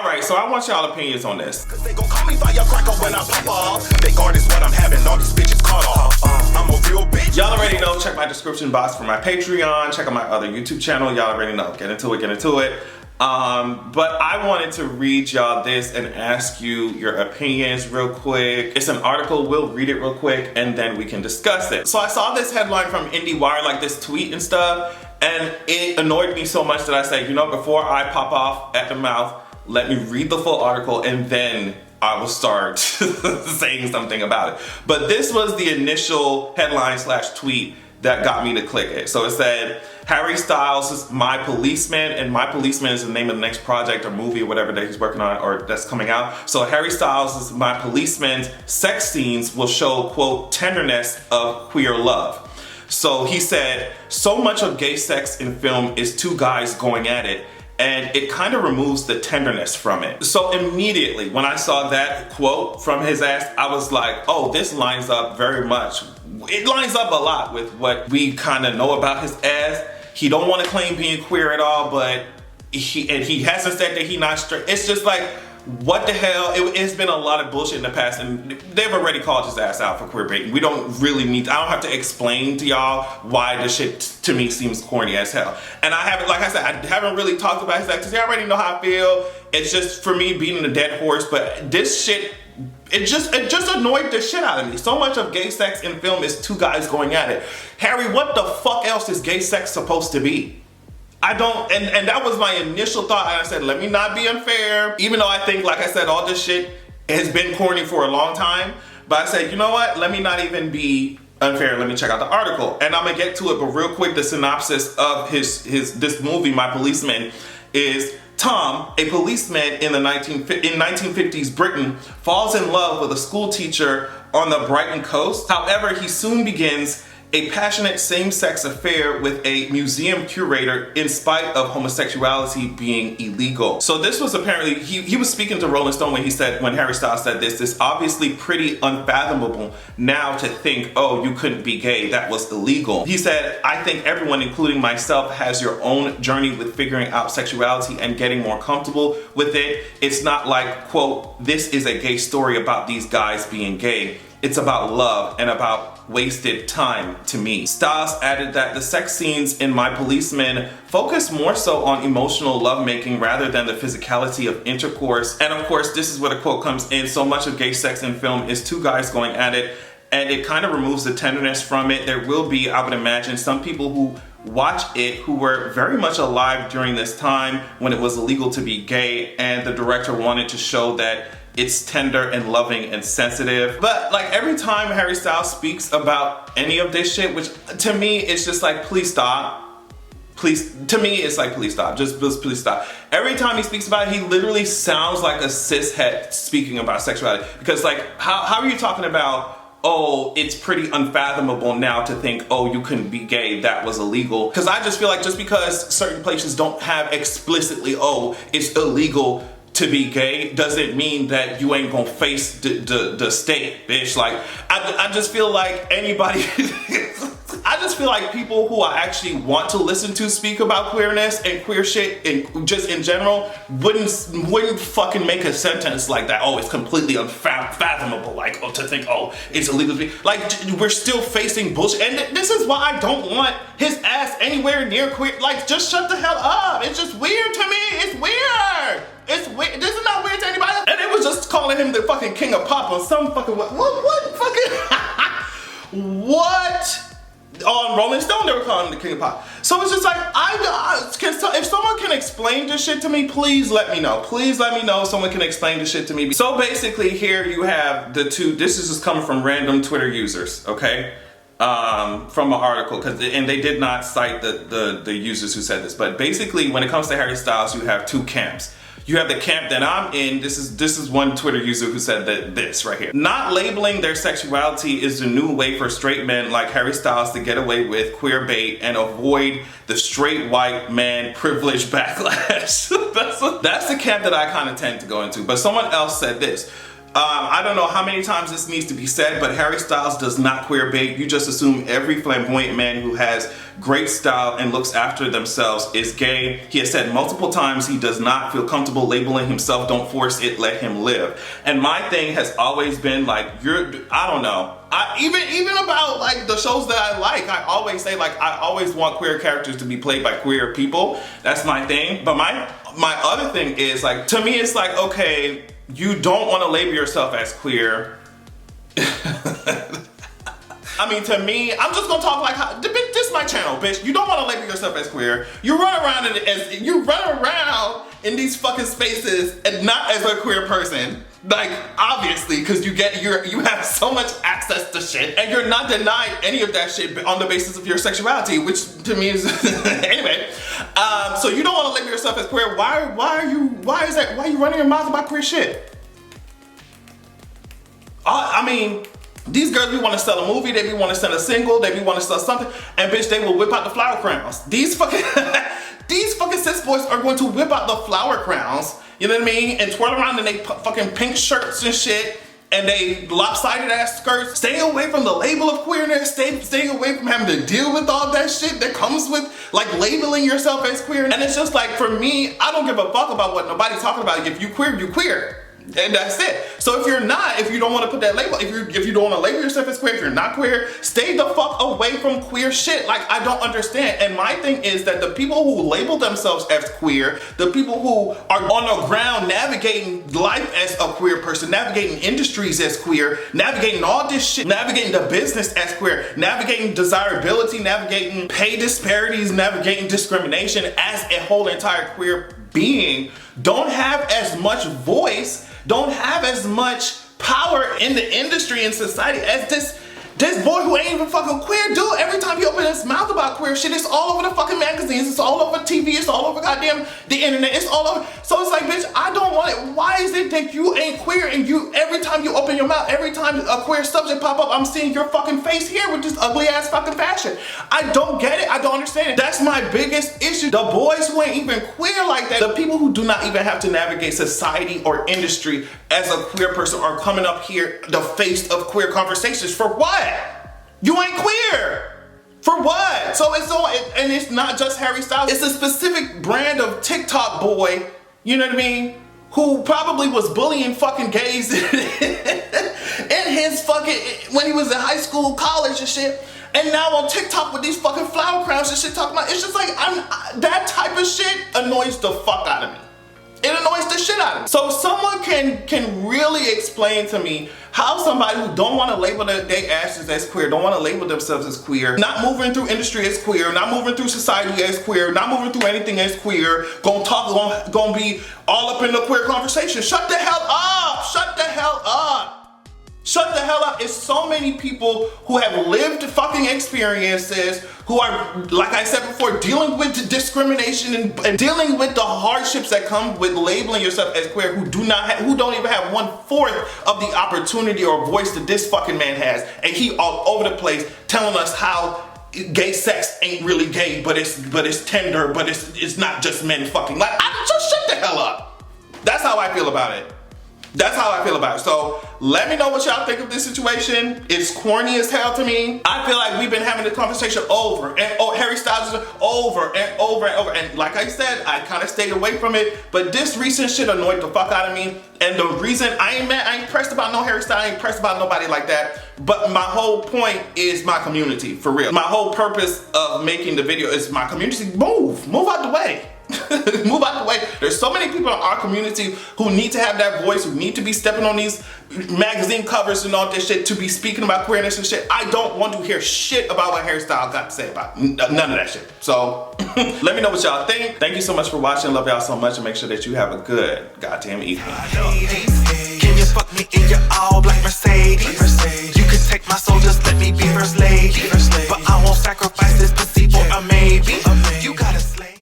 Alright, so I want y'all opinions on this. Cause they gon' call me firecracker when I pop off. They guard is what I'm having, all these bitches caught off. I'm a real bitch. Y'all already know, check my description box for my Patreon, check out my other YouTube channel, y'all already know. Get into it. But I wanted to read y'all this and ask you your opinions real quick. It's an article, we'll read it real quick and then we can discuss it. So I saw this headline from IndieWire, like this tweet and stuff, and it annoyed me so much that I said, you know, before I pop off at the mouth, let me read the full article and then I will start saying something about it. But this was the initial headline / tweet that got me to click it. So it said, Harry Styles is My Policeman, and My Policeman is the name of the next project or movie or whatever that he's working on or that's coming out. So Harry Styles is My Policeman's sex scenes will show, quote, tenderness of queer love. So he said, so much of gay sex in film is two guys going at it, and it kind of removes the tenderness from it. So immediately when I saw that quote from his ass, I was like, oh, this lines up very much. It lines up a lot with what we kind of know about his ass. He don't want to claim being queer at all, but he hasn't said that he not straight. It's just like, what the hell? It's been a lot of bullshit in the past, and they've already called his ass out for queerbaiting. We don't really need, I don't have to explain to y'all why this shit to me seems corny as hell. And I haven't, like I said, I haven't really talked about his ass because you already know how I feel. It's just for me beating a dead horse, but this shit, it just annoyed the shit out of me. So much of gay sex in film is two guys going at it. Harry, what the fuck else is gay sex supposed to be? I don't, and that was my initial thought. And I said, let me not be unfair. Even though I think, like I said, all this shit has been corny for a long time. But I said, you know what? Let me not even be unfair. Let me check out the article. And I'm gonna get to it, but real quick, the synopsis of this movie, My Policeman, is Tom, a policeman in 1950s Britain, falls in love with a school teacher on the Brighton coast. However, he soon begins a passionate same-sex affair with a museum curator in spite of homosexuality being illegal. So this was apparently, he was speaking to Rolling Stone when Harry Styles said this obviously pretty unfathomable now to think, oh, you couldn't be gay, that was illegal. He said, I think everyone, including myself, has your own journey with figuring out sexuality and getting more comfortable with it. It's not like, quote, this is a gay story about these guys being gay. It's about love and about wasted time to me. Styles added that the sex scenes in My Policeman focus more so on emotional lovemaking rather than the physicality of intercourse. And of course, this is where the quote comes in. So much of gay sex in film is two guys going at it, and it kind of removes the tenderness from it. There will be, I would imagine, some people who watch it who were very much alive during this time when it was illegal to be gay, and the director wanted to show that it's tender and loving and sensitive. But like every time Harry Styles speaks about any of this shit, which to me it's just like, please stop. Please, to me it's like, please stop, just please stop. Every time he speaks about it, he literally sounds like a cishet speaking about sexuality. Because like, how are you talking about, oh, it's pretty unfathomable now to think, oh, you couldn't be gay, that was illegal. Because I just feel like just because certain places don't have explicitly, oh, it's illegal to be gay, doesn't mean that you ain't gonna face the state, bitch. Like, I just feel like anybody, I just feel like people who I actually want to listen to speak about queerness and queer shit and just in general wouldn't fucking make a sentence like that. Oh, it's completely unfathomable. Like, oh, to think, oh, it's illegal to be. Like, we're still facing bullshit. And this is why I don't want his ass anywhere near queer. Like, just shut the hell up. It's just weird to me. It's weird. It's weird. This is not weird to anybody else. And it was just calling him the fucking king of pop or some fucking what fucking what? On Rolling Stone, they were calling him the king of pop. So it's just like, if someone can explain this shit to me, please let me know. Please let me know if someone can explain this shit to me. So basically here you have the two, this is just coming from random Twitter users, okay? From an article, and they did not cite the users who said this, but basically when it comes to Harry Styles, you have two camps. You have the camp that I'm in. This is one Twitter user who said that this right here. Not labeling their sexuality is the new way for straight men like Harry Styles to get away with queer bait and avoid the straight white man privilege backlash. That's the camp that I kind of tend to go into. But someone else said this. I don't know how many times this needs to be said, but Harry Styles does not queer bait. You just assume every flamboyant man who has great style and looks after themselves is gay. He has said multiple times he does not feel comfortable labeling himself. Don't force it, let him live. And my thing has always been like, I don't know. Even about like the shows that I like, I always say like, I always want queer characters to be played by queer people. That's my thing. But my other thing is like, to me, it's like, okay, you don't want to label yourself as queer. I mean, to me, I'm just gonna talk like, this is my channel, bitch. You don't want to label yourself as queer. You run around in these fucking spaces and not as a queer person. Like, obviously, because you have so much access to shit, and you're not denied any of that shit on the basis of your sexuality, which to me is anyway. So you don't want to label yourself as queer. Why are you running your mouth about queer shit? I mean, these girls be want to sell a movie, they be want to sell a single, they be want to sell something, and bitch, they will whip out the flower crowns. These fucking cis boys are going to whip out the flower crowns, you know what I mean, and twirl around in they fucking pink shirts and shit, and they lopsided ass skirts. Stay away from the label of queerness, stay away from having to deal with all that shit that comes with like labeling yourself as queer. And it's just like, for me, I don't give a fuck about what nobody's talking about. If you queer, you queer. And that's it. So if you don't want to put that label, if you don't want to label yourself as queer, if you're not queer, stay the fuck away from queer shit. Like, I don't understand. And my thing is that the people who label themselves as queer, the people who are on the ground navigating life as a queer person, navigating industries as queer, navigating all this shit, navigating the business as queer, navigating desirability, navigating pay disparities, navigating discrimination as a whole entire queer being, don't have as much voice, don't have as much power in the industry and society as this boy who ain't even fucking queer do. Every time he opens his mouth about queer shit, it's all over the fucking magazines, it's all over TV, it's all over goddamn the internet, it's all over. So it's like, bitch, I don't want it. Why is it that you ain't queer and every time you open your mouth, every time a queer subject pop up, I'm seeing your fucking face here with this ugly ass fucking fashion? I don't get it, I don't understand it. That's my biggest issue. The boys who ain't even queer like that, the people who do not even have to navigate society or industry as a queer person are coming up here, the face of queer conversations. For what? You ain't queer. For what? So and it's not just Harry Styles. It's a specific brand of TikTok boy, you know what I mean, who probably was bullying fucking gays in his fucking, when he was in high school, college and shit. And now on TikTok with these fucking flower crowns and shit talking about, it's just like, that type of shit annoys the fuck out of me. It annoys the shit out of me. So if someone can really explain to me how somebody who don't want to label their asses as queer, don't want to label themselves as queer, not moving through industry as queer, not moving through society as queer, not moving through anything as queer, gonna be all up in the queer conversation. Shut the hell up! Shut the hell up! Shut the hell up. It's so many people who have lived fucking experiences, who are, like I said before, dealing with discrimination and dealing with the hardships that come with labeling yourself as queer, who don't even have 1/4 of the opportunity or voice that this fucking man has. And he all over the place telling us how gay sex ain't really gay, but it's tender, but it's not just men fucking. Like, just shut the hell up. That's how I feel about it. That's how I feel about it. So let me know what y'all think of this situation. It's corny as hell to me. I feel like we've been having this conversation over and Harry Styles is over and over and over. And like I said, I kind of stayed away from it, but this recent shit annoyed the fuck out of me. And the reason I ain't pressed about no Harry Styles, I ain't pressed about nobody like that. But my whole point is my community, for real. My whole purpose of making the video is my community. Move out the way. Move out the way. There's so many people in our community who need to have that voice, who need to be stepping on these magazine covers and all this shit to be speaking about queerness and shit. I don't want to hear shit about what Harry Styles got to say about none of that shit. So let me know what y'all think. Thank you so much for watching. Love y'all so much, and make sure that you have a good goddamn evening. Can you fuck me in your all black Mercedes? You can take my soul, just let me be first lady.